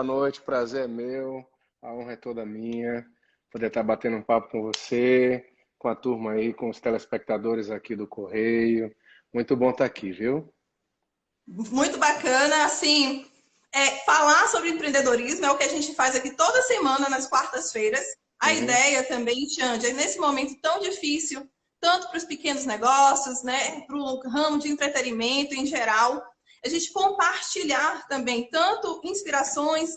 noite, prazer é meu, a honra é toda minha, poder estar batendo um papo com você, com a turma aí, com os telespectadores aqui do Correio. Muito bom estar aqui, viu? Muito bacana, assim, falar sobre empreendedorismo é o que a gente faz aqui toda semana nas quartas-feiras. A Uhum. ideia também, Xande, é nesse momento tão difícil, tanto para os pequenos negócios, né, para o ramo de entretenimento em geral, a gente compartilhar também tanto inspirações,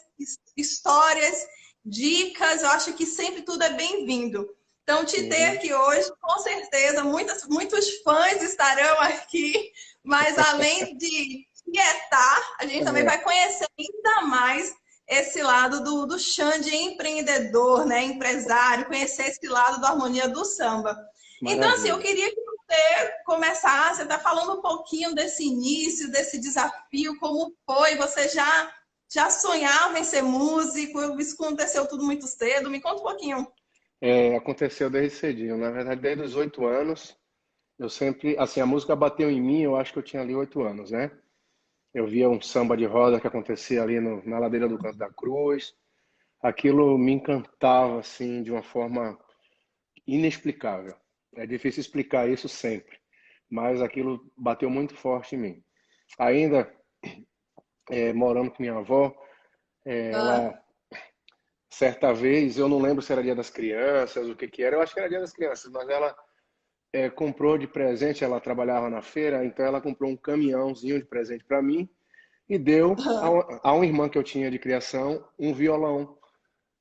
histórias, dicas, eu acho que sempre tudo é bem-vindo. Então, te ter Uhum. aqui hoje, com certeza, muitos fãs estarão aqui, mas além de quietar, a gente também É, vai conhecer ainda mais esse lado do Xande empreendedor, né, empresário, conhecer esse lado da harmonia do samba. Então, assim, eu maravilha. queria que você começasse, tá falando um pouquinho desse início, desse desafio, como foi, você já sonhava em ser músico, isso aconteceu tudo muito cedo, me conta um pouquinho. Aconteceu desde cedinho, na verdade, desde os 8 anos, eu sempre, assim, a música bateu em mim, eu acho que eu tinha ali 8 anos, né? Eu via um samba de roda que acontecia ali na ladeira do Canto da Cruz, aquilo me encantava, assim, de uma forma inexplicável. É difícil explicar isso sempre, mas aquilo bateu muito forte em mim. Ainda morando com minha avó, Ah, ela certa vez, eu não lembro se era Dia das Crianças, o que que era, eu acho que era Dia das Crianças, mas ela comprou de presente, ela trabalhava na feira, então ela comprou um caminhãozinho de presente para mim e deu a uma irmã que eu tinha de criação um violão,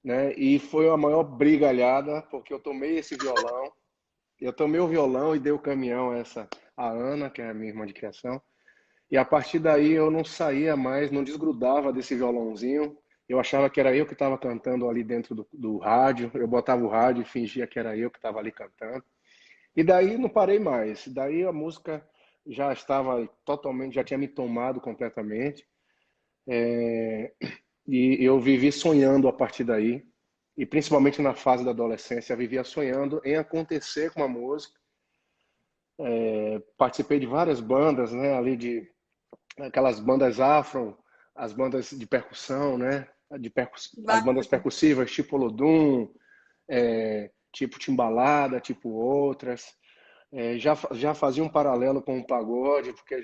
né? E foi a maior brigalhada, porque eu tomei o violão e dei o caminhão a a Ana, que é a minha irmã de criação. E a partir daí eu não saía mais, não desgrudava desse violãozinho. Eu achava que era eu que estava cantando ali dentro do rádio. Eu botava o rádio e fingia que era eu que estava ali cantando. E daí não parei mais. Daí a música já estava totalmente, já tinha me tomado completamente. E eu vivi sonhando a partir daí. E principalmente na fase da adolescência, eu vivia sonhando em acontecer com a música. Participei de várias bandas, né, ali de aquelas bandas afro, as bandas de percussão, né? As bandas percussivas, tipo Olodum, tipo Timbalada, tipo outras. Já fazia um paralelo com o pagode, porque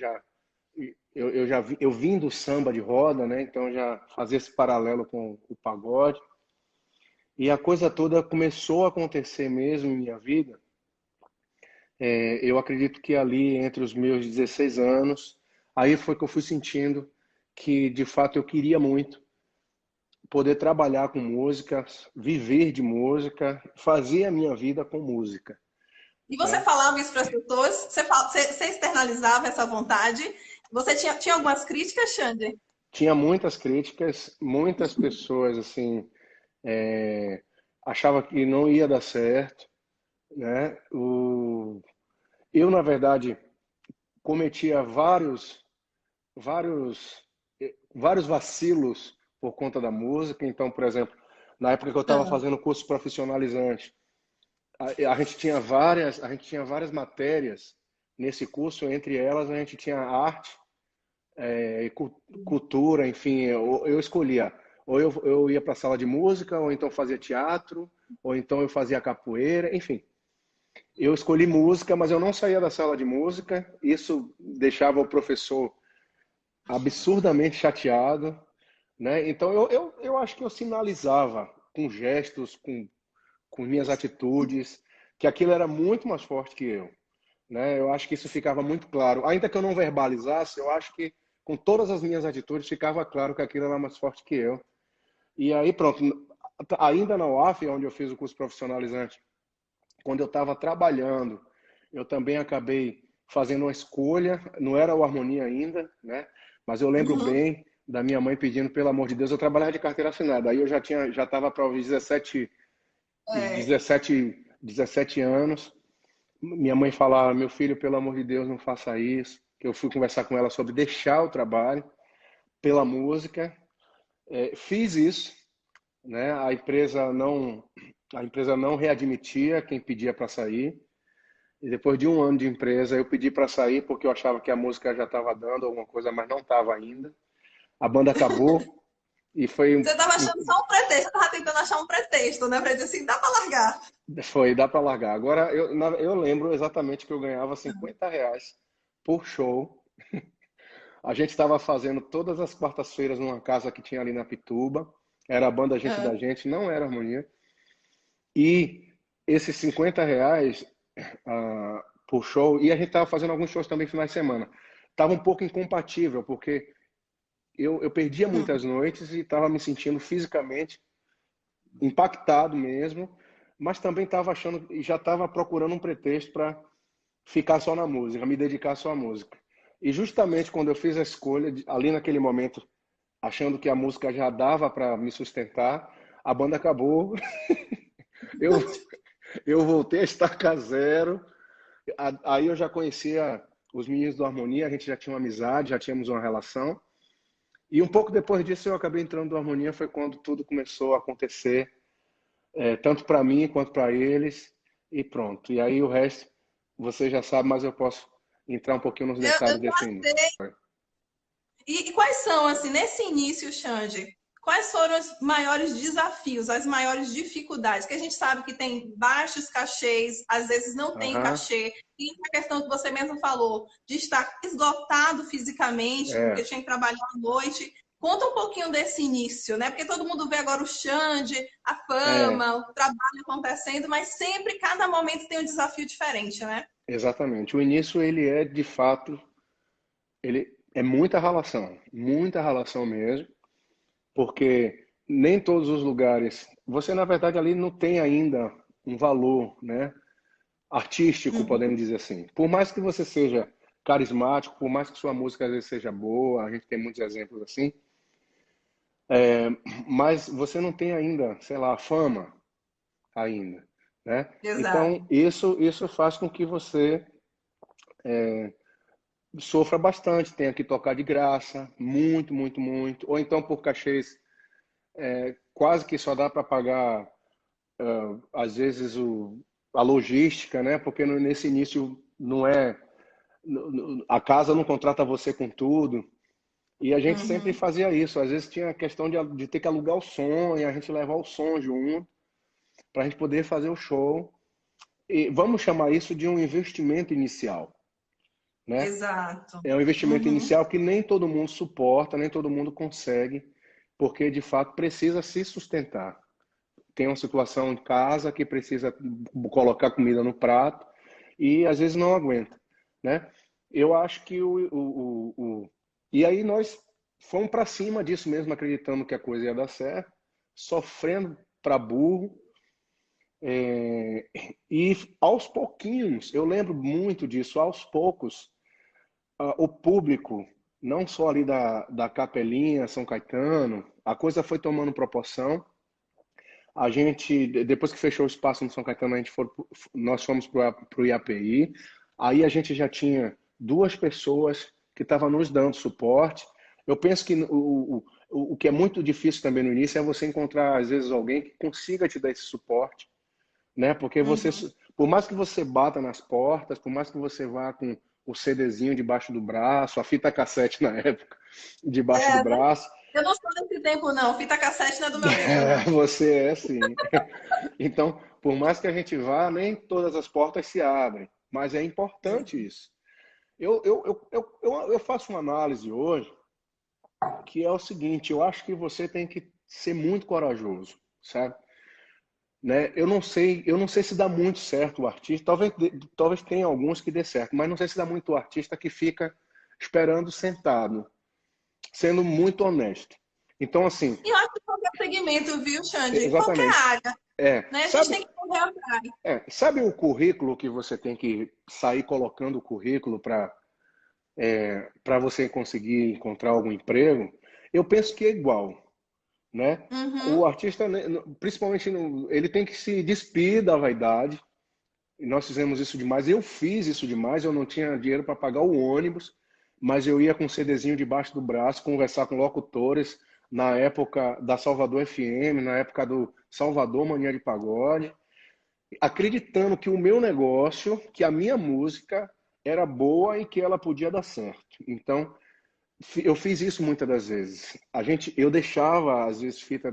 eu vim do samba de roda, né? Então já fazia esse paralelo com o pagode. E a coisa toda começou a acontecer mesmo em minha vida. Eu acredito que ali entre os meus 16 anos, aí foi que eu fui sentindo que de fato eu queria muito poder trabalhar com música, viver de música, fazer a minha vida com música, e você né? falava isso para as pessoas? Você externalizava essa vontade? Você tinha algumas críticas, Xande? Tinha muitas críticas, muitas pessoas assim é, achavam que não ia dar certo, né? Eu na verdade cometia vários, vários vacilos por conta da música. Então, por exemplo, na época que eu estava fazendo curso profissionalizante, a gente tinha várias matérias nesse curso. Entre elas, a gente tinha arte, cultura, enfim. Eu escolhia, ou eu ia para a sala de música, ou então fazia teatro, ou então eu fazia capoeira, enfim. Eu escolhi música, mas eu não saía da sala de música. Isso deixava o professor absurdamente chateado, né? Então eu acho que eu sinalizava com gestos, com minhas atitudes, que aquilo era muito mais forte que eu, né? Eu acho que isso ficava muito claro. Ainda que eu não verbalizasse, eu acho que com todas as minhas atitudes ficava claro que aquilo era mais forte que eu. E aí pronto, ainda na UAF, onde eu fiz o curso profissionalizante, quando eu estava trabalhando, eu também acabei fazendo uma escolha, não era o Harmonia ainda, né? Mas eu lembro Uhum. bem da minha mãe pedindo, pelo amor de Deus, eu trabalhava de carteira assinada. Aí eu já estava para os 17 anos. Minha mãe falava, meu filho, pelo amor de Deus, não faça isso. Eu fui conversar com ela sobre deixar o trabalho pela música. Fiz isso, né? A empresa não readmitia quem pedia para sair. E depois de um ano de empresa, eu pedi para sair porque eu achava que a música já estava dando alguma coisa, mas não estava ainda. A banda acabou, E foi, Você estava achando só um pretexto, estava tentando achar um pretexto, né? Para dizer assim, dá para largar. dá para largar. Agora, eu lembro exatamente que eu ganhava R$ 50 por show. A gente estava fazendo todas as quartas-feiras numa casa que tinha ali na Pituba. Era a banda Gente da Ah, Gente, não era Harmonia. E esses R$ 50 por show, e a gente estava fazendo alguns shows também finais de semana. Tava um pouco incompatível, porque eu perdia muitas noites e estava me sentindo fisicamente impactado mesmo, mas também estava achando e já estava procurando um pretexto para ficar só na música, me dedicar só à música. E justamente quando eu fiz a escolha, ali naquele momento, achando que a música já dava para me sustentar, a banda acabou. Eu, eu voltei a estacar zero. Aí eu já conhecia os meninos do Harmonia, a gente já tinha uma amizade, já tínhamos uma relação. E um pouco depois disso eu acabei entrando no Harmonia, foi quando tudo começou a acontecer, tanto para mim quanto para eles, e pronto. E aí o resto você já sabe, mas eu posso entrar um pouquinho nos eu detalhes desse início. E quais são, assim, nesse início, Xande, quais foram os maiores desafios, as maiores dificuldades? Que a gente sabe que tem baixos cachês, às vezes não tem Aham, cachê, e a questão que você mesmo falou, de estar esgotado fisicamente, porque é, tinha que trabalhar à noite. Conta um pouquinho desse início, né? Porque todo mundo vê agora o Xande, a é, fama, o trabalho acontecendo, mas sempre, cada momento tem um desafio diferente, né? exatamente. O início ele é de fato, ele é muita relação mesmo, porque nem todos os lugares, você na verdade ali não tem ainda um valor, né, artístico, Uhum, podemos dizer assim. Por mais que você seja carismático, por mais que sua música às vezes seja boa, a gente tem muitos exemplos assim, mas você não tem ainda, sei lá, fama ainda, né? Então, exato. isso faz com que você sofra bastante, tenha que tocar de graça, muito, muito, muito, ou então por cachês quase que só dá para pagar às vezes a logística, né? Porque nesse início não é a casa não contrata você com tudo. E a gente sempre Uhum. fazia isso. Às vezes tinha a questão de ter que alugar o som e a gente levar o som junto para a gente poder fazer o show. E vamos chamar isso de um investimento inicial, né? Exato. É um investimento Uhum. inicial que nem todo mundo suporta, nem todo mundo consegue, porque de fato precisa se sustentar. Tem uma situação em casa que precisa colocar comida no prato e às vezes não aguenta, né? Eu acho que e aí nós fomos para cima disso mesmo, acreditando que a coisa ia dar certo, sofrendo para burro, e aos pouquinhos, eu lembro muito disso, aos poucos, o público, não só ali da Capelinha, São Caetano, a coisa foi tomando proporção. A gente, depois que fechou o espaço no São Caetano, nós fomos para o IAPI. Aí a gente já tinha duas pessoas que estavam nos dando suporte. Eu penso que o que é muito difícil também no início é você encontrar, às vezes, alguém que consiga te dar esse suporte, né? Porque você, Uhum. por mais que você bata nas portas, por mais que você vá com o CDzinho debaixo do braço, a fita cassete na época debaixo do É, braço, eu não sou desse tempo, não. Fita cassete não é do meu tempo, não. você é assim. Então, por mais que a gente vá, nem todas as portas se abrem, mas é importante isso. Eu faço uma análise hoje que é o seguinte: eu acho que você tem que ser muito corajoso, sabe? Né? Eu não sei se dá muito certo o artista, talvez tenha alguns que dê certo, mas não sei se dá muito o artista que fica esperando sentado, sendo muito honesto. Então, assim, E eu acho que qualquer segmento, viu, Xande? Qualquer exatamente. área, né? A gente Sabe, tem que correr atrás. sabe o currículo que você tem que sair colocando o currículo para você conseguir encontrar algum emprego? Eu penso que é igual, né? O Uhum. artista, né, principalmente, ele tem que se despir da vaidade. E nós fizemos isso demais. Eu fiz isso demais. Eu não tinha dinheiro para pagar o ônibus, mas eu ia com um CDzinho debaixo do braço, conversar com locutores na época da Salvador FM, na época do Salvador Mania de Pagode, acreditando que o meu negócio, que a minha música era boa e que ela podia dar certo. Então, Eu fiz isso muitas das vezes. Eu deixava às vezes fita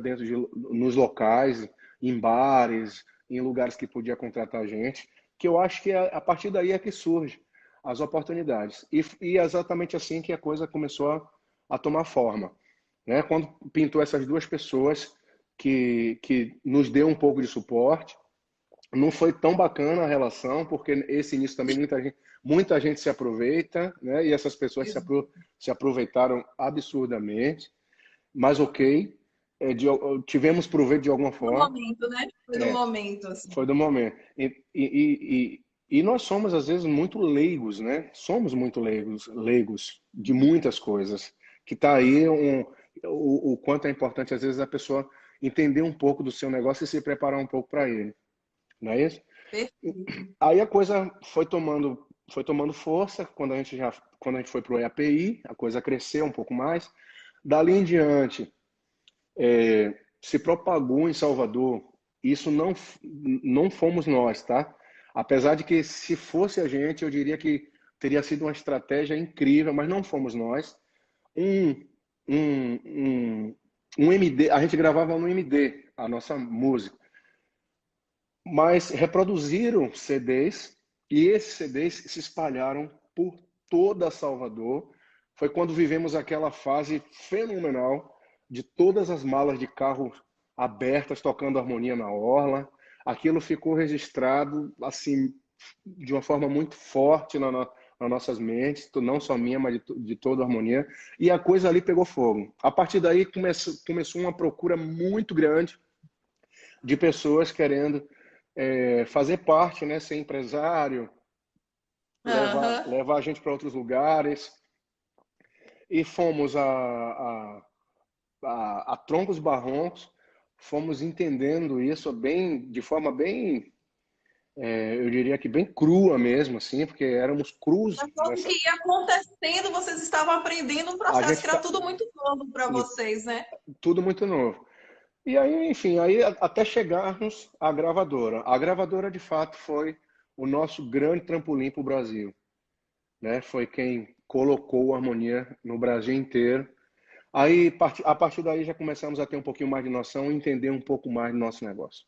nos locais, em bares, em lugares que podia contratar gente, que eu acho que a partir daí é que surge as oportunidades. E é exatamente assim que a coisa começou a tomar forma, né? Quando pintou essas duas pessoas que nos deu um pouco de suporte, não foi tão bacana a relação, porque esse início também muita gente se aproveita, né? E essas pessoas se aproveitaram absurdamente, mas ok, tivemos proveito de alguma Do forma, momento, né? Foi do é, momento, assim. foi do momento. E nós somos, às vezes, muito leigos, né? Somos muito leigos de muitas coisas, que está aí o quanto é importante, às vezes, a pessoa entender um pouco do seu negócio e se preparar um pouco para ele, não é isso? Perfeito. Aí a coisa foi tomando força quando a gente foi para o EAPI, a coisa cresceu um pouco mais. Dali em diante, se propagou em Salvador. Isso não fomos nós, tá? Apesar de que se fosse a gente, eu diria que teria sido uma estratégia incrível, mas não fomos nós. Um, um, um, um MD, a gente gravava no MD a nossa música. Mas reproduziram CDs e esses CDs se espalharam por toda Salvador. Foi quando vivemos aquela fase fenomenal de todas as malas de carro abertas tocando harmonia na orla. Aquilo ficou registrado assim de uma forma muito forte nas nossas mentes, não só minha, mas de toda a harmonia. E a coisa ali pegou fogo. A partir daí começou uma procura muito grande de pessoas querendo fazer parte, né, ser empresário, Aham. levar a gente para outros lugares. E fomos a troncos e barrancos, fomos entendendo isso de forma bem, eu diria que bem crua mesmo, assim, porque éramos crus O que ia acontecendo, vocês estavam aprendendo um a processo gente que era tudo muito novo para vocês, né? tudo muito novo. E aí, enfim, aí até chegarmos à gravadora. A gravadora, de fato, foi o nosso grande trampolim para o Brasil, né? Foi quem colocou a harmonia no Brasil inteiro. Aí, a partir daí, já começamos a ter um pouquinho mais de noção e entender um pouco mais do nosso negócio.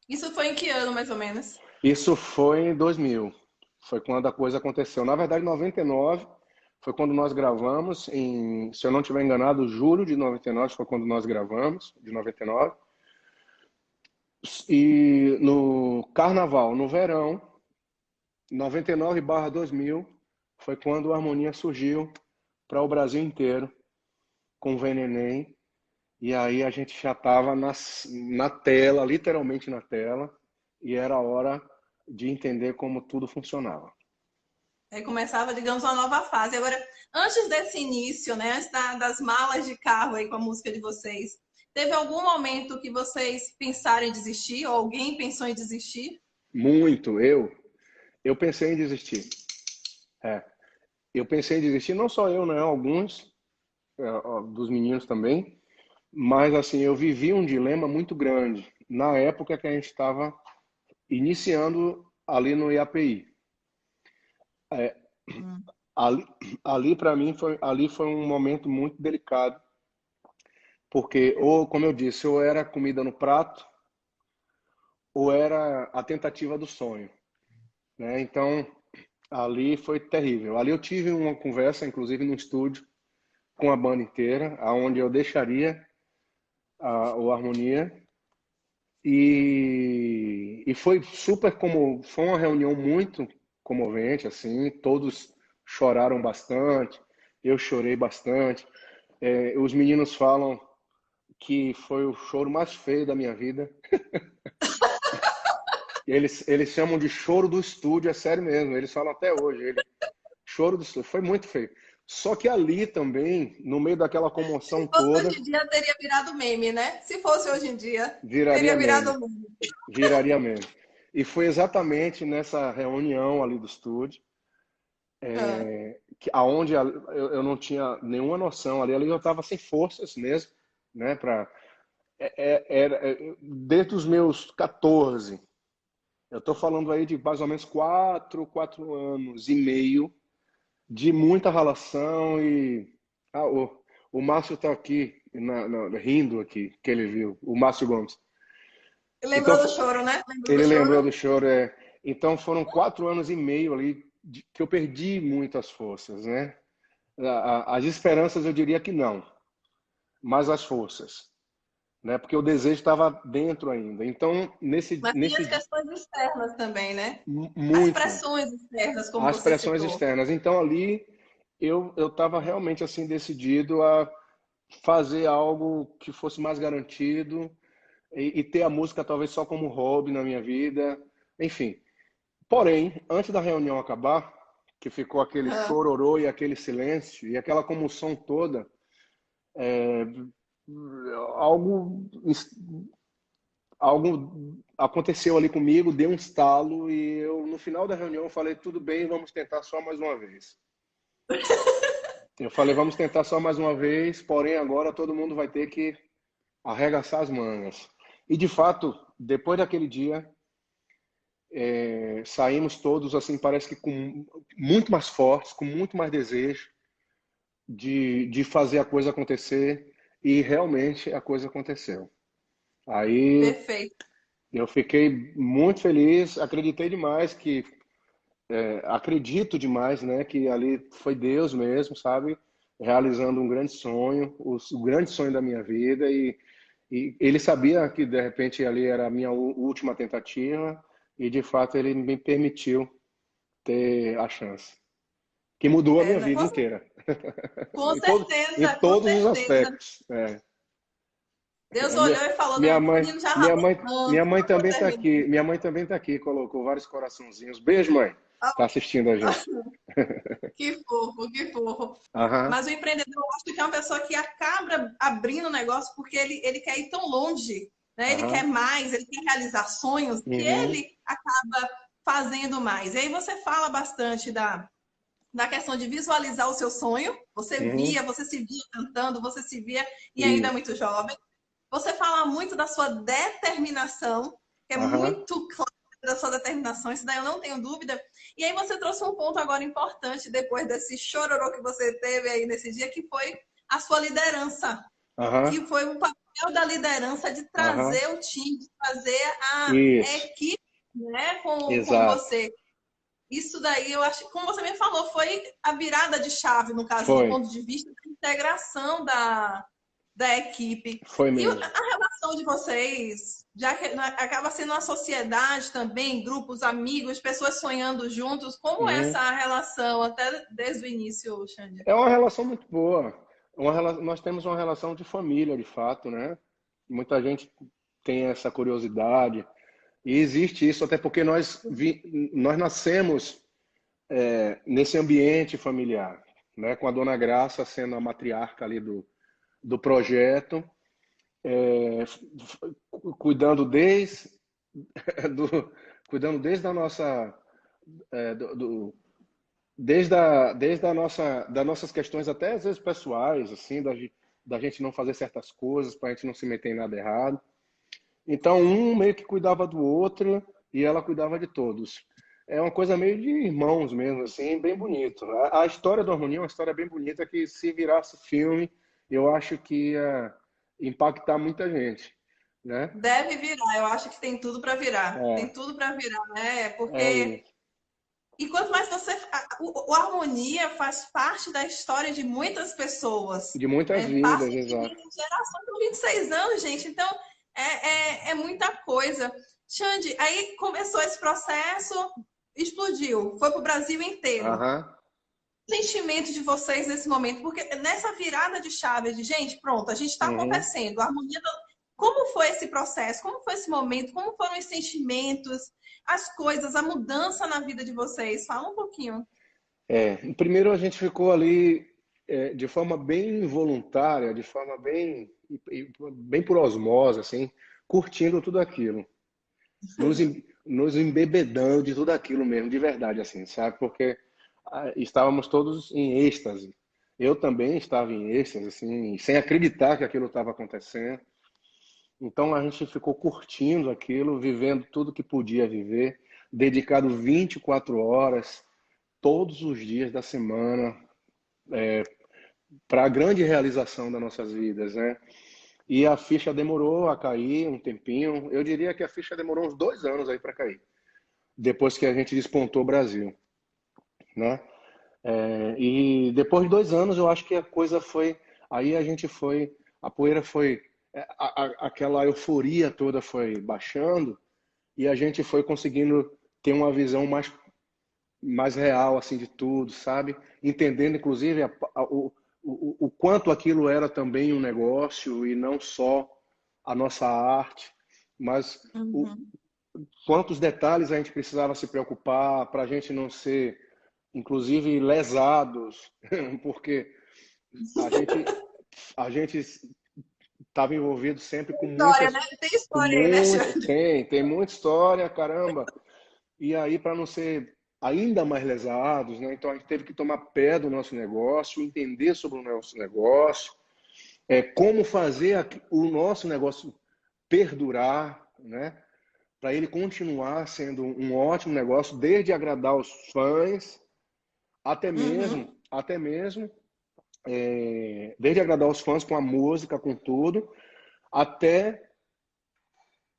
Isso foi em que ano, mais ou menos? Isso foi em 2000. Foi quando a coisa aconteceu. Na verdade, em 99 foi quando nós gravamos, se eu não estiver enganado, julho de 99 foi quando nós gravamos, de 99. E no carnaval, no verão, 99/2000, foi quando a harmonia surgiu para o Brasil inteiro, com o Veneném. E aí a gente já estava na tela, literalmente na tela, e era a hora de entender como tudo funcionava. Aí começava, digamos, uma nova fase. Agora, antes desse início, né, antes das malas de carro aí com a música de vocês, teve algum momento que vocês pensaram em desistir, ou alguém pensou em desistir? Muito, eu pensei em desistir. É, eu pensei em desistir, não só eu, né? Alguns dos meninos também, mas assim, eu vivi um dilema muito grande na época que a gente estava iniciando ali no IAPI. Hum. Ali, ali para mim ali foi um momento muito delicado, porque ou, como eu disse, ou era comida no prato, ou era a tentativa do sonho, né? Então, ali foi terrível. Ali eu tive uma conversa, inclusive no estúdio, com a banda inteira, aonde eu deixaria o Harmonia. E foi foi uma reunião muito comovente, assim, todos choraram bastante, eu chorei bastante. Os meninos falam que foi o choro mais feio da minha vida. Eles chamam de choro do estúdio, é sério mesmo, eles falam até hoje. Choro do estúdio, foi muito feio. Só que ali também, no meio daquela Se comoção fosse toda, hoje em dia, teria virado meme, né? Se fosse hoje em dia, viraria teria meme. virado meme. Viraria meme. E foi exatamente nessa reunião ali do estúdio, Ah, aonde eu não tinha nenhuma noção ali eu estava sem forças mesmo, né? Desde os meus 14, eu estou falando aí de mais ou menos 4 anos e meio, de muita relação e ah, o Márcio está aqui rindo aqui que ele viu, o Márcio Gomes. Então Lembrou do choro, né? Lembrou do ele lembrou choro? do choro. Então foram 4 anos e meio ali que eu perdi muitas forças, né? As esperanças eu diria que não, mas as forças, né? Porque o desejo estava dentro ainda. Então Mas tem as questões externas também, né? As muito pressões externas, como as você pressões citou. externas. Então ali eu estava realmente assim decidido a fazer algo que fosse mais garantido e ter a música talvez só como hobby na minha vida, enfim. Porém, antes da reunião acabar, que ficou aquele Ah, chororô e aquele silêncio e aquela comoção toda, algo algo aconteceu ali comigo, deu um estalo e eu no final da reunião falei tudo bem, vamos tentar só mais uma vez. Eu falei vamos tentar só mais uma vez, porém agora todo mundo vai ter que arregaçar as mangas. E de fato, depois daquele dia, saímos todos assim, parece que com muito mais fortes, com muito mais desejo de fazer a coisa acontecer e realmente a coisa aconteceu. Aí perfeito. eu fiquei muito feliz, acreditei demais acredito demais, né, que ali foi Deus mesmo, sabe, realizando um grande sonho, o grande sonho da minha vida e ele sabia que de repente ali era a minha última tentativa e de fato ele me permitiu ter a chance, que mudou a É, minha né? vida inteira, Com em certeza, com todos os certeza. aspectos. Deus Minha, olhou e falou, não, minha esse mãe, menino já ralou minha tanto, mãe eu vou também está terminar. aqui. Minha mãe também está aqui, colocou vários coraçãozinhos. Beijo, mãe. Está assistindo a gente. Que fofo, que fofo. Aham, Mas o empreendedor, eu acho que é uma pessoa que acaba abrindo o negócio porque ele quer ir tão longe, né? Ele quer aham, mais, ele quer realizar sonhos, que uhum, ele acaba fazendo mais. E aí você fala bastante da questão de visualizar o seu sonho. uhum. Você se via cantando, você se via e ainda é Isso. muito jovem. Você fala muito da sua determinação, que é Aham, muito clara da sua determinação, isso daí eu não tenho dúvida. E aí você trouxe um ponto agora importante, depois desse chororô que você teve aí nesse dia, que foi a sua liderança, aham, que foi o papel da liderança de aham. trazer o time, de trazer a Isso. equipe, né, com Exato. você. Isso daí, eu acho, como você me falou, foi a virada de chave, no caso, do Foi. ponto de vista da integração da equipe. Foi E mesmo. a relação de vocês, já que acaba sendo uma sociedade também, grupos, amigos, pessoas sonhando juntos, como é Uhum. essa relação até desde o início, Xande? É uma relação muito boa. Nós temos uma relação de família, de fato, né? Muita gente tem essa curiosidade. E existe isso, até porque nós nascemos nesse ambiente familiar, né? Com a Dona Graça sendo a matriarca ali do projeto, cuidando do, cuidando desde a nossa, é, desde das nossas questões até às vezes pessoais, assim, da gente não fazer certas coisas para a gente não se meter em nada errado. Então, um meio que cuidava do outro e ela cuidava de todos. É uma coisa meio de irmãos mesmo, assim, bem bonito. A história do Harmonia é uma história bem bonita que se virasse filme, eu acho que ia impactar muita gente, né? Deve virar, eu acho que tem tudo para virar. Tem É, tudo para virar, né? é Porque isso. e quanto mais você. O Harmonia faz parte da história de muitas pessoas. De muitas Passa vidas, de exato. geração com 26 anos, gente. Então, é muita coisa. Xande, aí começou esse processo, explodiu, foi para o Brasil inteiro. Aham. O sentimento de vocês nesse momento? Porque nessa virada de chave de, gente, pronto, a gente está Uhum. acontecendo. A harmonia como foi esse processo? Como foi esse momento? Como foram os sentimentos, as coisas, a mudança na vida de vocês? Fala um pouquinho. Primeiro a gente ficou ali de forma bem voluntária, de forma bem por osmose, assim, curtindo tudo aquilo, nos embebedando de tudo aquilo mesmo, de verdade, assim, sabe? Porque estávamos todos em êxtase. Eu também estava em êxtase, assim, sem acreditar que aquilo estava acontecendo. Então a gente ficou curtindo aquilo, vivendo tudo que podia viver, dedicado 24 horas todos os dias da semana para a grande realização das nossas vidas, né? E a ficha demorou a cair um tempinho. Eu diria que a ficha demorou uns 2 anos aí para cair, depois que a gente despontou o Brasil, né? E depois de 2 anos, eu acho que a coisa foi. Aí a gente foi. A poeira foi. Aquela euforia toda foi baixando e a gente foi conseguindo ter uma visão mais real assim de tudo, sabe? Entendendo, inclusive, o quanto aquilo era também um negócio e não só a nossa arte, mas quantos detalhes a gente precisava se preocupar para a gente não ser, inclusive, lesados, porque a gente estava envolvido sempre com História, muitas, né? Tem história aí, né, tem muita história, caramba. E aí, para não ser ainda mais lesados, né? Então a gente teve que tomar pé do nosso negócio, entender sobre o nosso negócio, como fazer o nosso negócio perdurar, né? Para ele continuar sendo um ótimo negócio, desde agradar os fãs, até mesmo, desde agradar os fãs com a música, com tudo, até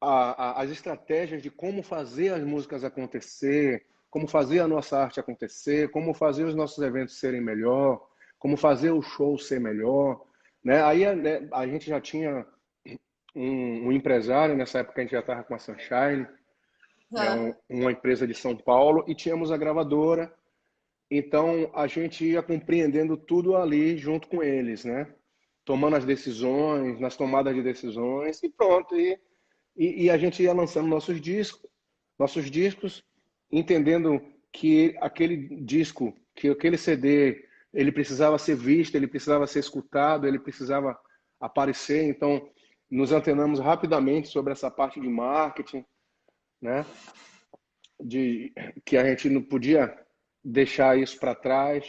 as estratégias de como fazer as músicas acontecer, como fazer a nossa arte acontecer, como fazer os nossos eventos serem melhor, como fazer o show ser melhor, né? Aí né, a gente já tinha um empresário, nessa época a gente já estava com a Sunshine, uma empresa de São Paulo, e tínhamos a gravadora, então a gente ia compreendendo tudo ali junto com eles, né? Tomando as decisões, nas tomadas de decisões, e pronto. E a gente ia lançando nossos discos, entendendo que aquele disco, que aquele CD, ele precisava ser visto, ele precisava ser escutado, ele precisava aparecer. Então, nos antenamos rapidamente sobre essa parte de marketing, né? Que a gente não podia deixar isso para trás,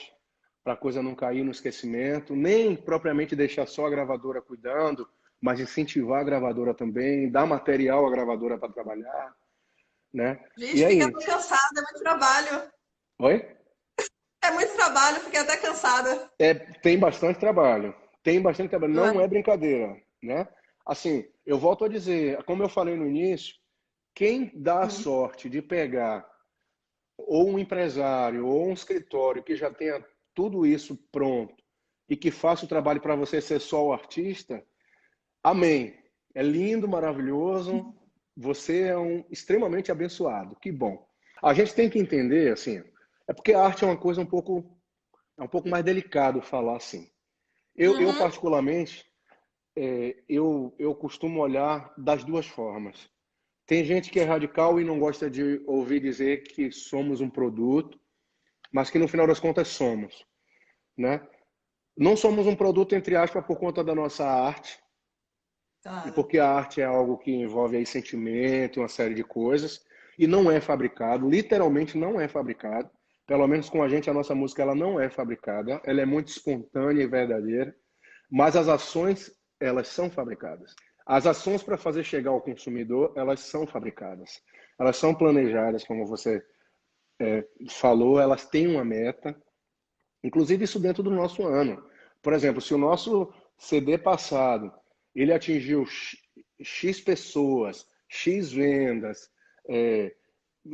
para a coisa não cair no esquecimento, nem propriamente deixar só a gravadora cuidando, mas incentivar a gravadora também, dar material à gravadora para trabalhar, né? Gente, E aí? fica cansada, é muito trabalho. Oi? É muito trabalho, fiquei até cansada. Tem bastante trabalho. Tem bastante trabalho. Não é brincadeira, né? Assim, eu volto a dizer, como eu falei no início, quem dá a sorte de pegar ou um empresário ou um escritório que já tenha tudo isso pronto e que faça o trabalho para você ser só o artista, amém. É lindo, maravilhoso. Você é extremamente abençoado. Que bom. A gente tem que entender, assim, é porque a arte é uma coisa um pouco mais delicado falar assim. Eu particularmente, eu costumo olhar das duas formas. Tem gente que é radical e não gosta de ouvir dizer que somos um produto, mas que no final das contas somos, né? Não somos um produto, entre aspas, por conta da nossa arte, Claro. porque a arte é algo que envolve aí sentimento, uma série de coisas, e não é fabricado, literalmente não é fabricado. Pelo menos com a gente, a nossa música ela não é fabricada, ela é muito espontânea e verdadeira, mas as ações, elas são fabricadas. As ações para fazer chegar ao consumidor, elas são fabricadas. Elas são planejadas, como você falou, elas têm uma meta, inclusive isso dentro do nosso ano. Por exemplo, se o nosso CD passado ele atingiu X pessoas, X vendas,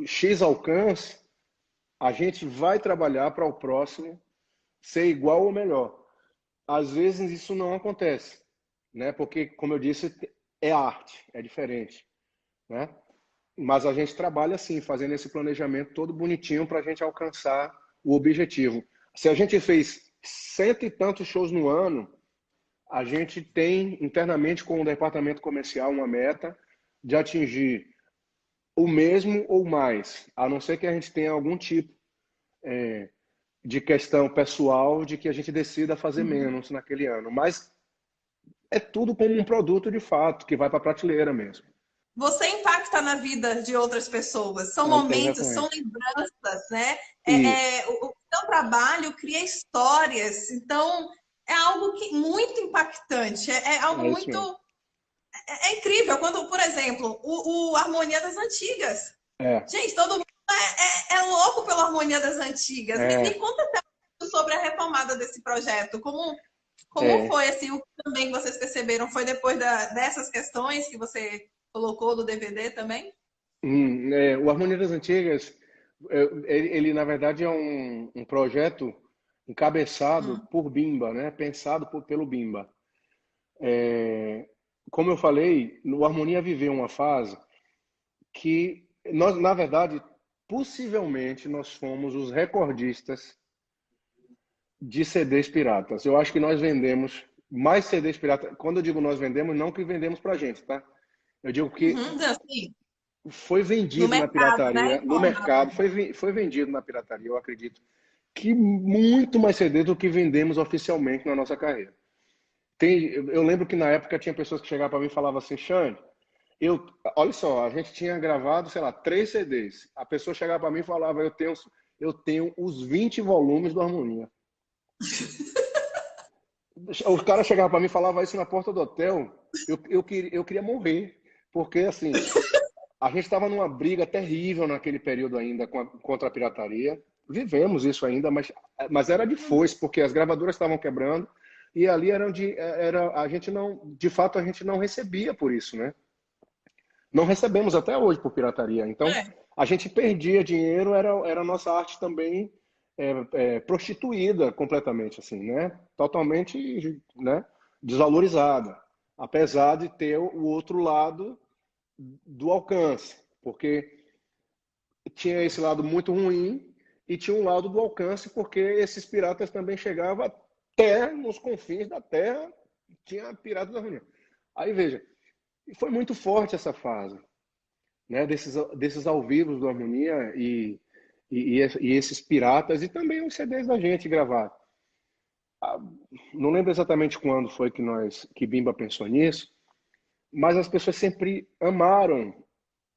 X alcance, a gente vai trabalhar para o próximo ser igual ou melhor. Às vezes isso não acontece, né? Porque, como eu disse, é arte, é diferente, né? Mas a gente trabalha assim, fazendo esse planejamento todo bonitinho para a gente alcançar o objetivo. Se a gente fez 100 e tantos shows no ano, a gente tem internamente com o departamento comercial uma meta de atingir o mesmo ou mais, a não ser que a gente tenha algum tipo de questão pessoal de que a gente decida fazer menos naquele ano. Mas é tudo como um produto de fato, que vai para a prateleira mesmo. Você impacta na vida de outras pessoas. São momentos, são lembranças, né? O seu trabalho cria histórias. Então, é algo muito impactante. É algo muito... É incrível. Quando, por exemplo, o Harmonia das Antigas. Gente, todo mundo É louco pela Harmonia das Antigas. Me É, conta até um pouco sobre a retomada desse projeto. Como é. foi, assim, o que também vocês perceberam? Foi depois dessas questões que você colocou do DVD também? O Harmonia das Antigas, ele, na verdade é um projeto encabeçado Hum. por Bimba, né? Pensado pelo Bimba. Como eu falei, o Harmonia viveu uma fase que nós, na verdade, possivelmente nós fomos os recordistas de CDs piratas. Eu acho que nós vendemos mais CDs piratas. Quando eu digo nós vendemos, não que vendemos pra gente, tá? Eu digo que Uhum, assim, foi no vendido na mercado, né? pirataria, no mercado, Informal. foi vendido na pirataria, eu acredito, que muito mais CD do que vendemos oficialmente na nossa carreira. Eu lembro que na época tinha pessoas que chegavam para mim e falavam assim, Xande, olha só, a gente tinha gravado, sei lá, 3 CDs. A pessoa chegava para mim e falava, eu tenho os 20 volumes do Harmonia. O cara chegava para mim e falava isso na porta do hotel, eu queria morrer, porque assim, a gente estava numa briga terrível naquele período ainda contra a pirataria. Vivemos isso ainda, mas era de foice, porque as gravadoras estavam quebrando e ali a gente não, de fato, a gente não recebia por isso, né? Não recebemos até hoje por pirataria. Então, É. a gente perdia dinheiro, era a nossa arte também prostituída completamente, assim, né? Totalmente, né? Desvalorizada. Apesar de ter o outro lado do alcance, porque tinha esse lado muito ruim e tinha um lado do alcance, porque esses piratas também chegavam até nos confins da Terra, tinha piratas da Harmonia. Aí veja, foi muito forte essa fase, né, desses ao vivo do Harmonia e esses piratas e também os CDs da gente gravar. Ah, não lembro exatamente quando foi que Bimba pensou nisso, mas as pessoas sempre amaram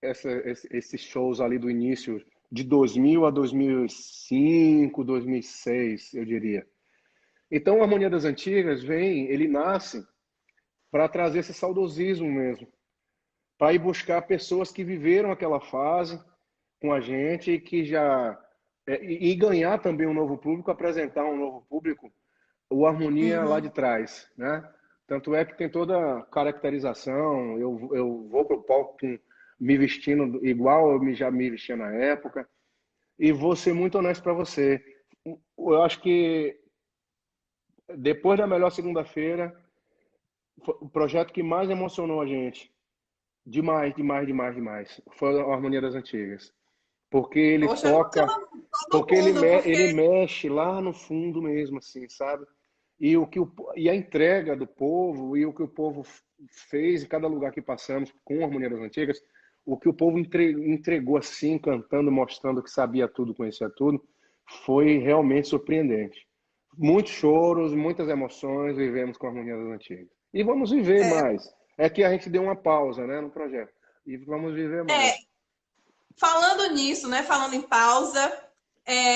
esses shows ali do início de 2000 a 2005, 2006, eu diria. Então, a Harmonia das Antigas ele nasce para trazer esse saudosismo mesmo, para ir buscar pessoas que viveram aquela fase com a gente e que e ganhar também um novo público, apresentar um novo público, o Harmonia lá de Uhum. trás, né? Tanto é que tem toda a caracterização, eu vou pro palco me vestindo igual já me vestia na época. E vou ser muito honesto para você. Eu acho que depois da melhor segunda-feira, foi o projeto que mais emocionou a gente, demais, demais, demais, demais, foi a Harmonia das Antigas. Porque ele Poxa, toca, emociona todo porque mundo, ele porque mexe lá no fundo mesmo, assim, sabe? E a entrega do povo e o que o povo fez em cada lugar que passamos com a Harmonia das Antigas, o que o povo entregou assim, cantando, mostrando que sabia tudo, conhecia tudo, foi realmente surpreendente. Muitos choros, muitas emoções vivemos com a Harmonia das Antigas. E vamos viver é, mais. É que a gente deu uma pausa, né, no projeto. E vamos viver é, mais. falando nisso, né? Falando em pausa,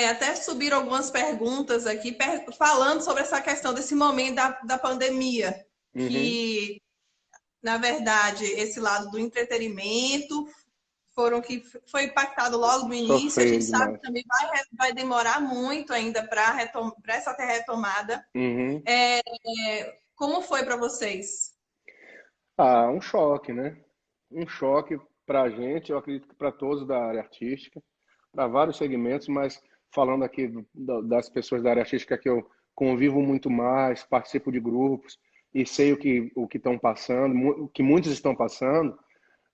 até subiram algumas perguntas aqui falando sobre essa questão desse momento da pandemia, Uhum. que na verdade esse lado do entretenimento foram que foi impactado logo no início. A Sofrer gente sabe que demais. também vai demorar muito ainda para essa ter retomada. Uhum. Como foi para vocês? Ah, um choque, né? Um choque para a gente, eu acredito que para todos da área artística, para vários segmentos, mas falando aqui das pessoas da área artística que eu convivo muito mais, participo de grupos e sei o que estão passando, o que muitos estão passando,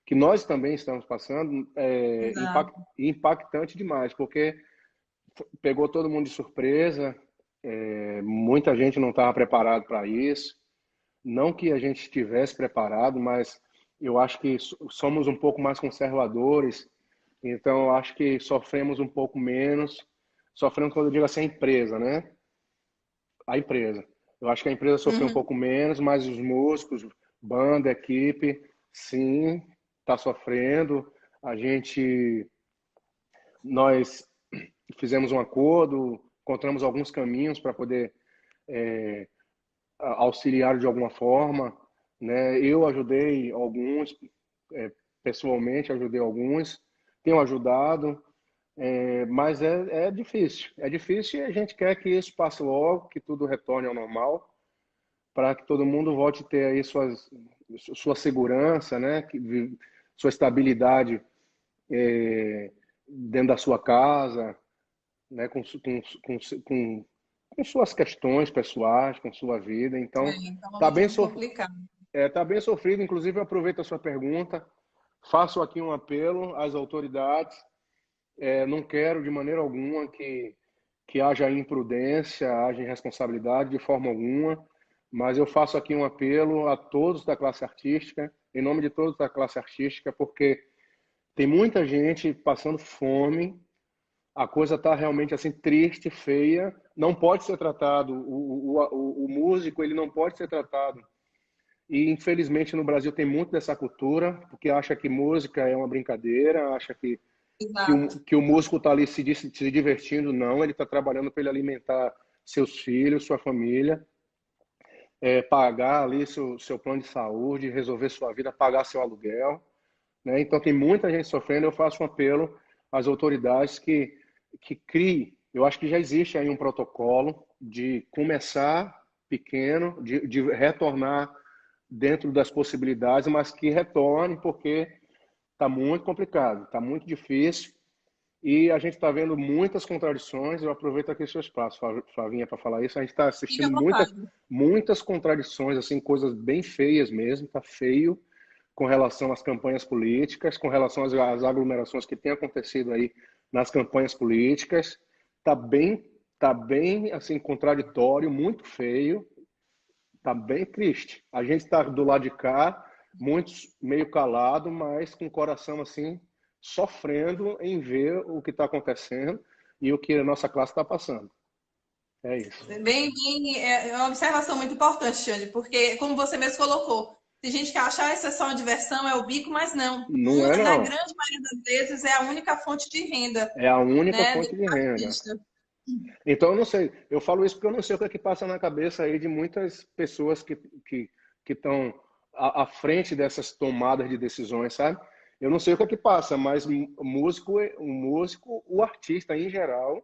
que nós também estamos passando, Exato. impactante demais, porque pegou todo mundo de surpresa, muita gente não estava preparado para isso. Não que a gente estivesse preparado, mas eu acho que somos um pouco mais conservadores, então eu acho que sofremos um pouco menos. Sofremos quando eu digo assim, a empresa, né? A empresa. Eu acho que a empresa sofreu um Uhum. pouco menos, mas os músicos, banda, equipe, sim, está sofrendo. A gente, nós fizemos um acordo, encontramos alguns caminhos para poder auxiliar de alguma forma, né? Eu ajudei alguns, pessoalmente ajudei alguns, tenho ajudado. Mas é difícil. É difícil e a gente quer que isso passe logo, que tudo retorne ao normal, para que todo mundo volte a ter aí sua segurança, né? Sua estabilidade dentro da sua casa, né? Com, com suas questões pessoais, com sua vida. Então, Tá um tá momento bem, bem complicado. tá bem sofrido. Inclusive, eu aproveito a sua pergunta, faço aqui um apelo às autoridades. Não quero de maneira alguma que haja imprudência, haja irresponsabilidade de forma alguma, mas eu faço aqui um apelo a todos da classe artística, em nome de todos da classe artística, porque tem muita gente passando fome, a coisa está realmente assim triste, feia, não pode ser tratado, o músico ele não pode ser tratado. E infelizmente no Brasil tem muito dessa cultura, porque acha que música é uma brincadeira, acha Exato. que o músico está ali se divertindo, não, ele está trabalhando para ele alimentar seus filhos, sua família, pagar ali seu plano de saúde, resolver sua vida, pagar seu aluguel, né? Então tem muita gente sofrendo. Eu faço um apelo às autoridades que criem. Eu acho que já existe aí um protocolo de começar pequeno, de retornar dentro das possibilidades, mas que retorne porque está muito complicado, está muito difícil. E a gente está vendo muitas contradições. Eu aproveito aqui seu espaço, Flavinha, para falar isso. A gente está Fique à assistindo vontade. muitas contradições, assim, coisas bem feias mesmo. Está feio com relação às campanhas políticas, com relação às aglomerações que têm acontecido aí nas campanhas políticas. Tá bem assim contraditório, muito feio. Tá bem triste. A gente está do lado de cá, muitos meio calado, mas com o coração assim sofrendo em ver o que está acontecendo e o que a nossa classe está passando. É isso. É uma observação muito importante, Xande, porque, como você mesmo colocou, tem gente que acha que isso é só uma diversão, é o bico, mas não. Não é Na não. grande maioria das vezes é a única fonte de renda, É a única né, fonte do de renda. artista. Então eu não sei. Eu falo isso porque eu não sei o que é que passa na cabeça aí de muitas pessoas que estão frente dessas tomadas de decisões, sabe? Eu não sei o que é que passa, mas o músico, o artista em geral,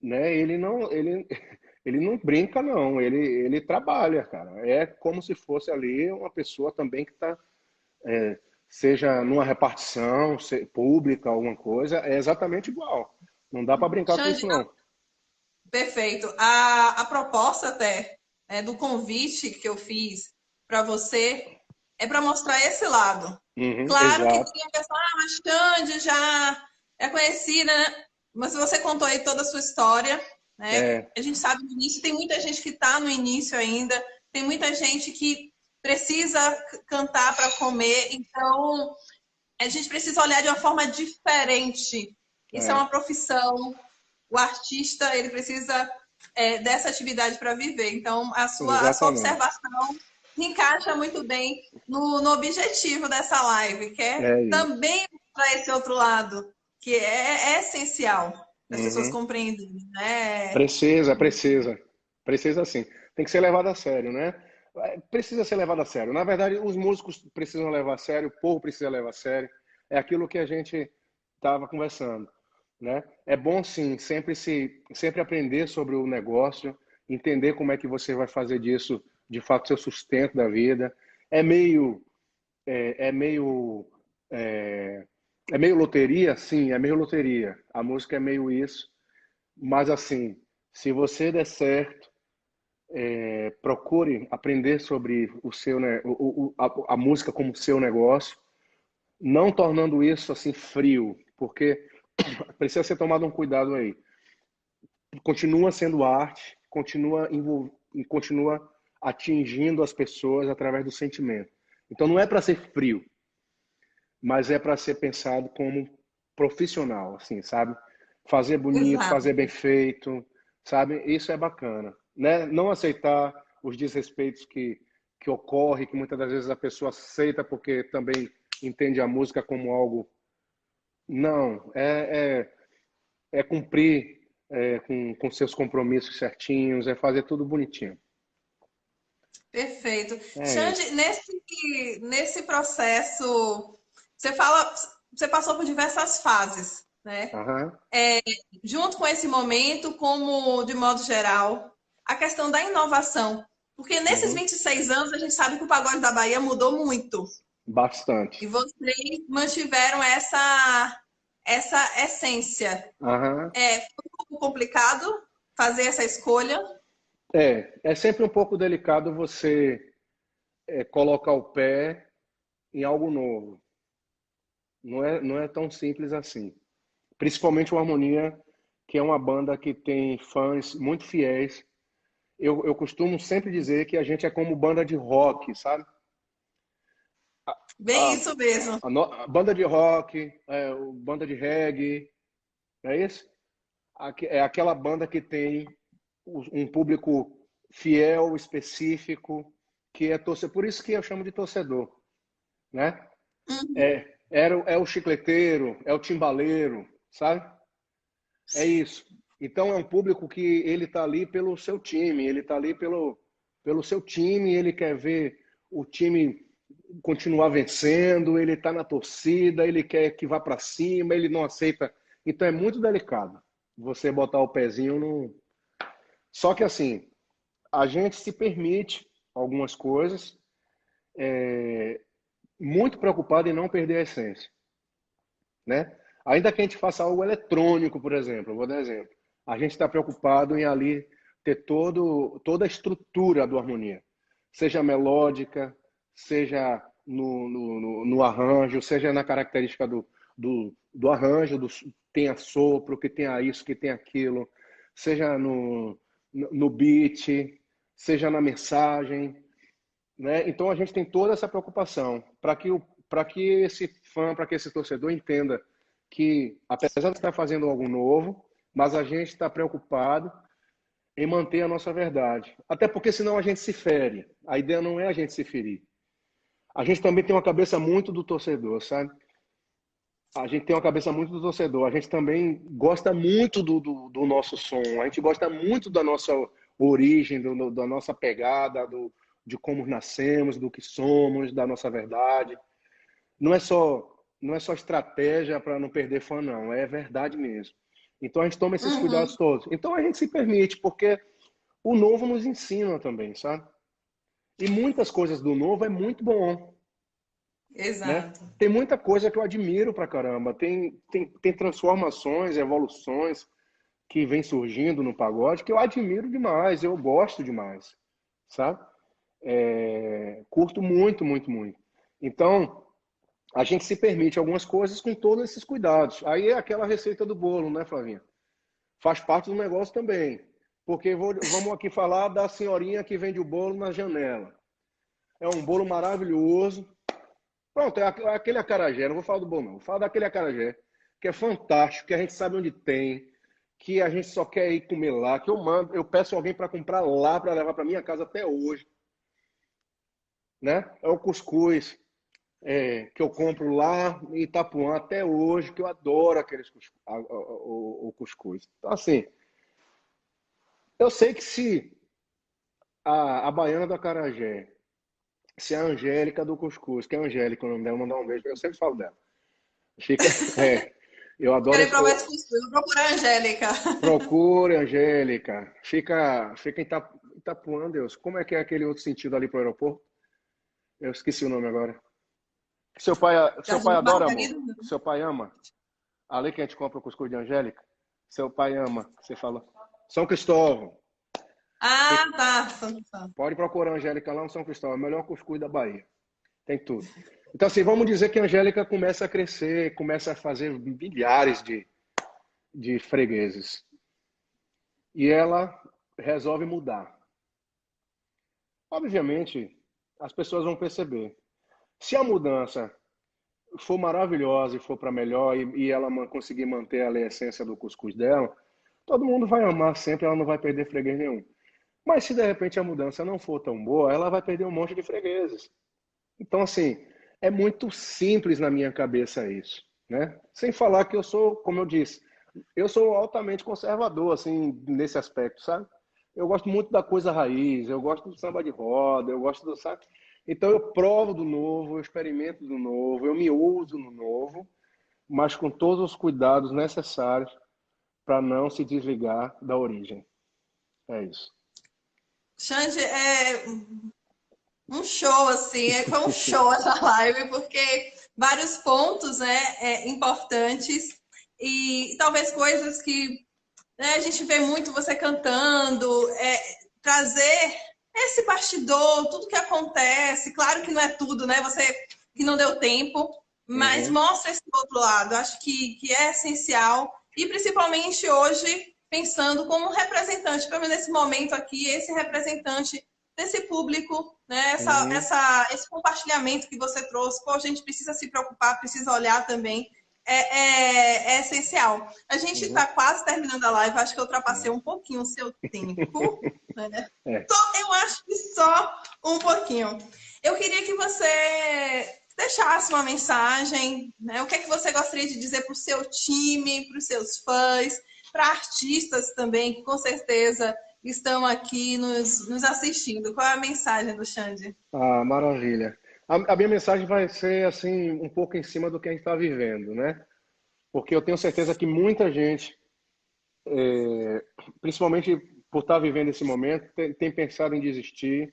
né? Ele não brinca não, ele trabalha, cara. É como se fosse ali uma pessoa também que está seja numa repartição pública, alguma coisa, é exatamente igual. Não dá para brincar com Xande, isso não. perfeito. A proposta até do convite que eu fiz para você é para mostrar esse lado. Uhum, Claro que exato. tem a questão, mas Xande já é conhecida, né? Mas você contou aí toda a sua história, né? É, A gente sabe no início, tem muita gente que está no início ainda, tem muita gente que precisa cantar para comer, então a gente precisa olhar de uma forma diferente. Isso é é, uma profissão, o artista ele precisa dessa atividade para viver. Então, a sua exatamente. observação encaixa muito bem no objetivo dessa live, que é É isso. também para esse outro lado, que é essencial as pessoas Uhum. compreenderem, né? Precisa sim. Tem que ser levado a sério, né? Precisa ser levado a sério. Na verdade, os músicos precisam levar a sério, o povo precisa levar a sério. É aquilo que a gente estava conversando, né? É bom sim, sempre aprender sobre o negócio, entender como é que você vai fazer disso, de fato, seu sustento da vida. É meio é meio é, é meio loteria, sim, é meio loteria. A música é meio isso, mas assim, se você der certo, procure aprender sobre o seu, né, a música como seu negócio, não tornando isso assim frio, porque precisa ser tomado um cuidado aí. Continua sendo arte, continua atingindo as pessoas através do sentimento. Então não é para ser frio, mas é para ser pensado como profissional, assim, sabe? Fazer bonito, Exato. fazer bem feito, sabe? Isso é bacana, né? Não aceitar os desrespeitos que ocorre, que muitas das vezes a pessoa aceita porque também entende a música como algo. Não, é cumprir com seus compromissos certinhos, é fazer tudo bonitinho. Perfeito. É Xande, isso. nesse processo, você fala, você passou por diversas fases. né? Aham. Junto com esse momento, como de modo geral, a questão da inovação. Porque nesses Uhum. 26 anos a gente sabe que o pagode da Bahia mudou muito. E Bastante. vocês mantiveram essa essência. Aham. Foi um pouco complicado fazer essa escolha. É sempre um pouco delicado você colocar o pé em algo novo. Não é tão simples assim. Principalmente o Harmonia, que é uma banda que tem fãs muito fiéis. Eu costumo sempre dizer que a gente é como banda de rock, sabe? Bem A, isso mesmo. a banda de rock, banda de reggae, não é isso? É aquela banda que tem um público fiel, específico, que é torcedor. Por isso que eu chamo de torcedor, né? Uhum. É o chicleteiro, é o timbaleiro, sabe? É isso. Então é um público que ele está ali pelo seu time, ele está ali pelo seu time, ele quer ver o time continuar vencendo, ele está na torcida, ele quer que vá para cima, ele não aceita. Então é muito delicado você botar o pezinho no. Só que assim, a gente se permite algumas coisas, muito preocupado em não perder a essência, né? Ainda que a gente faça algo eletrônico, por exemplo, eu vou dar exemplo. A gente está preocupado em ali ter toda a estrutura do harmonia, seja melódica, seja no arranjo, seja na característica do arranjo, tem a sopro, que tenha isso, que tenha aquilo, seja no beat, seja na mensagem, né? Então a gente tem toda essa preocupação para que esse fã, para que esse torcedor entenda que, apesar de estar fazendo algo novo, mas a gente está preocupado em manter a nossa verdade. Até porque senão a gente se fere. A ideia não é a gente se ferir. A gente também tem uma cabeça muito do torcedor, sabe? A gente tem uma cabeça muito do torcedor. A gente também gosta muito do nosso som. A gente gosta muito da nossa origem, da nossa pegada, de como nascemos, do que somos, da nossa verdade. Não é só estratégia para não perder fã, não. É verdade mesmo. Então a gente toma esses Uhum. cuidados todos. Então a gente se permite, porque o novo nos ensina também, sabe? E muitas coisas do novo é muito bom, né? Exato. Tem muita coisa que eu admiro pra caramba. Tem transformações, evoluções que vem surgindo no pagode que eu admiro demais, eu gosto demais, sabe? Curto muito, muito, muito. Então, a gente se permite algumas coisas com todos esses cuidados. Aí é aquela receita do bolo, né, Flavinha? Faz parte do negócio também. Porque vamos aqui falar da senhorinha que vende o bolo na janela. É um bolo maravilhoso. Pronto, é aquele acarajé. Não vou falar do bolo, não. Vou falar daquele acarajé, que é fantástico, que a gente sabe onde tem, que a gente só quer ir comer lá, que eu peço alguém para comprar lá, para levar para minha casa até hoje, né? É o cuscuz, que eu compro lá em Itapuã até hoje, que eu adoro aqueles o cuscuz. Então, assim, eu sei que se a baiana do acarajé, se a Angélica do cuscuz, que é a Angélica, o nome dela, mandar um beijo, eu sempre falo dela. Fica, eu adoro Querem esse, provar esse cuscuz? Vou procurar a Angélica. procure, Angélica. Fica em Itapuã, Deus. Como é que é aquele outro sentido ali pro aeroporto? Eu esqueci o nome agora. Seu Jardim pai do adora, Margarida. amor? Seu pai ama? Ali que a gente compra o cuscuz de Angélica? Seu pai ama, você fala. São Cristóvão. Ah, Fica- tá. Pode procurar a Angélica lá no São Cristóvão. É o melhor cuscuz da Bahia. Tem tudo. Então, assim, vamos dizer que a Angélica começa a crescer, começa a fazer milhares de fregueses. E ela resolve mudar. Obviamente, as pessoas vão perceber. Se a mudança for maravilhosa e for para melhor e ela conseguir manter a essência do cuscuz dela, todo mundo vai amar sempre, ela não vai perder freguês nenhum. Mas se de repente a mudança não for tão boa, ela vai perder um monte de fregueses. Então, assim, é muito simples na minha cabeça isso, né? Sem falar que eu sou, como eu disse, eu sou altamente conservador, assim, nesse aspecto, sabe? Eu gosto muito da coisa raiz, eu gosto do samba de roda, eu gosto do, sabe? Então eu provo do novo, eu experimento do novo, eu me ouso no novo, mas com todos os cuidados necessários para não se desligar da origem. É isso. Xande, um show, assim, foi um show essa live, porque vários pontos, né, importantes e talvez coisas que, né, a gente vê muito você cantando, trazer esse bastidor, tudo que acontece, claro que não é tudo, né, você que não deu tempo, mas mostra esse outro lado, acho que é essencial, e principalmente hoje, pensando como representante, pelo menos nesse momento aqui, esse representante desse público, né? Esse compartilhamento que você trouxe, pô, a gente precisa se preocupar, precisa olhar também, é essencial. A gente está quase terminando a live, acho que eu ultrapassei um pouquinho o seu tempo, né? Eu acho que só um pouquinho. Eu queria que você deixasse uma mensagem, né? O que é que você gostaria de dizer para o seu time, para os seus fãs, para artistas também, que com certeza estão aqui nos assistindo. Qual é a mensagem do Xande? Ah, maravilha. A minha mensagem vai ser assim um pouco em cima do que a gente está vivendo, né? Porque eu tenho certeza que muita gente, principalmente por estar vivendo esse momento, tem pensado em desistir,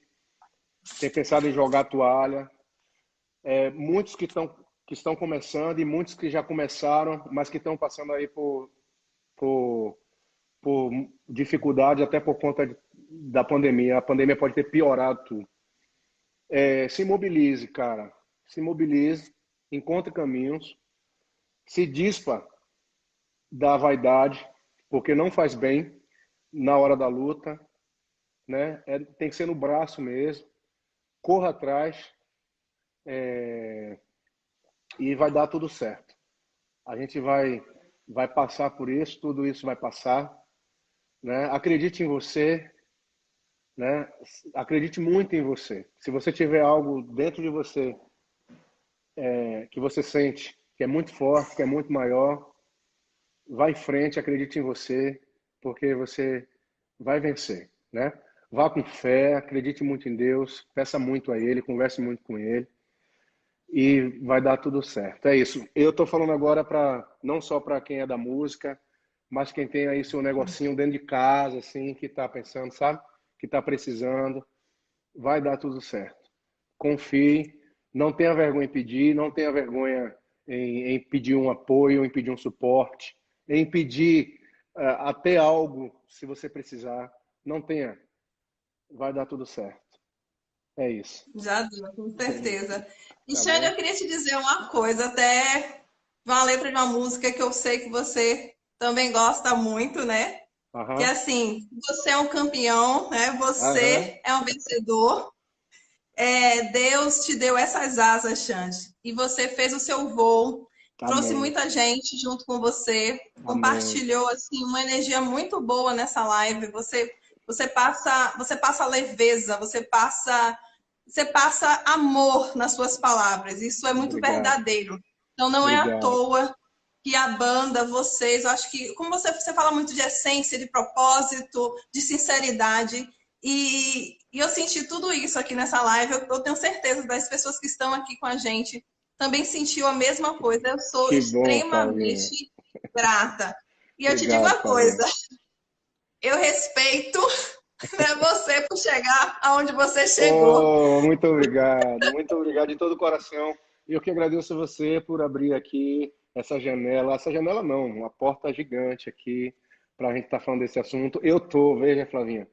tem pensado em jogar a toalha. Muitos que estão começando e muitos que já começaram, mas que estão passando aí por dificuldade até por conta da pandemia. A pandemia pode ter piorado tudo. Se mobilize, cara. Se mobilize, encontre caminhos, se dispa da vaidade, porque não faz bem na hora da luta, né? Tem que ser no braço mesmo. Corra atrás e vai dar tudo certo. A gente vai passar por isso, tudo isso vai passar, né? Acredite em você, né? Acredite muito em você. Se você tiver algo dentro de você que você sente que é muito forte, que é muito maior, vá em frente, acredite em você, porque você vai vencer, né? Vá com fé, acredite muito em Deus, peça muito a Ele, converse muito com Ele e vai dar tudo certo. É isso. Eu estou falando agora não só para quem é da música, mas quem tem aí seu negocinho dentro de casa, assim, que está pensando, sabe? Que está precisando, vai dar tudo certo. Confie, não tenha vergonha em pedir, não tenha vergonha em pedir um apoio, em pedir um suporte, em pedir até algo, se você precisar. Não tenha, vai dar tudo certo. É isso. Já deu, com certeza. E, Tá Xande, bom? eu queria te dizer uma coisa, até uma letra de uma música que eu sei que você também gosta muito, né? Que é Aham, assim, você é um campeão, né? aham, Você é um vencedor. Deus te deu essas asas, Xande, e você fez o seu voo, trouxe amém, muita gente junto com você, amém. compartilhou assim uma energia muito boa nessa live. Você passa leveza, você passa amor nas suas palavras. Isso é muito Obrigado, verdadeiro. Então não é à obrigado. toa que a banda, vocês, eu acho que, como você fala muito de essência, de propósito, de sinceridade, e eu senti tudo isso aqui nessa live. Eu tenho certeza das pessoas que estão aqui com a gente também sentiu a mesma coisa. Eu sou Que bom, Flavinha. extremamente grata. E eu te digo Obrigado, uma coisa, Flavinha. eu respeito, né, você por chegar aonde você chegou. Oh, muito obrigado de todo o coração. E eu que agradeço você por abrir aqui essa janela não, uma porta gigante aqui para a gente estar falando desse assunto. Veja, Flavinha,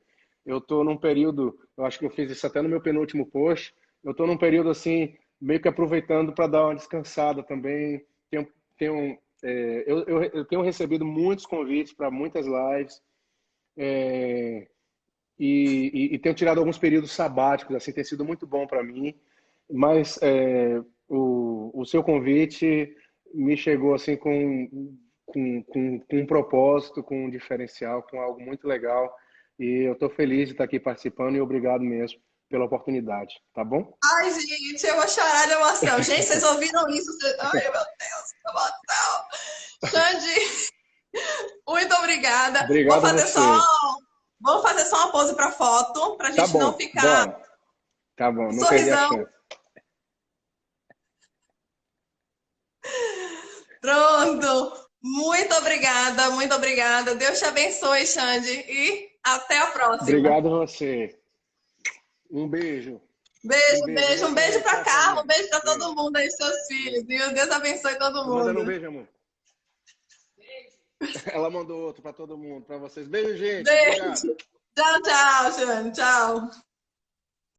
eu tô num período, eu acho que eu fiz isso até no meu penúltimo post, eu tô num período assim, meio que aproveitando para dar uma descansada também. Eu tenho recebido muitos convites para muitas lives, e tenho tirado alguns períodos sabáticos, assim, tem sido muito bom para mim, mas o seu convite me chegou assim com um propósito, com um diferencial, com algo muito legal, e eu estou feliz de estar aqui participando e obrigado mesmo pela oportunidade, tá bom? Ai, gente, eu vou chorar de emoção. Gente, vocês ouviram isso? Ai, meu Deus, que emoção. Xande, muito obrigada. Vou Obrigado a fazer só, você. vou fazer só uma pose para foto, para a Tá gente não bom, ficar bora. Tá bom, não perdi a sorrisão. chance. Pronto. Muito obrigada, muito obrigada. Deus te abençoe, Xande. E até a próxima. Obrigado a você. Um beijo. Beijo, Um beijo. beijo. Um beijo para Tchau, Carla, um família. beijo para todo Beijo. mundo aí, seus filhos. Viu? Deus abençoe todo Tô mandando um mundo. beijo, amor. Ela mandou outro para todo mundo, para vocês. Beijo, gente. Obrigado. Beijo. Tchau, tchau, Xande. Tchau.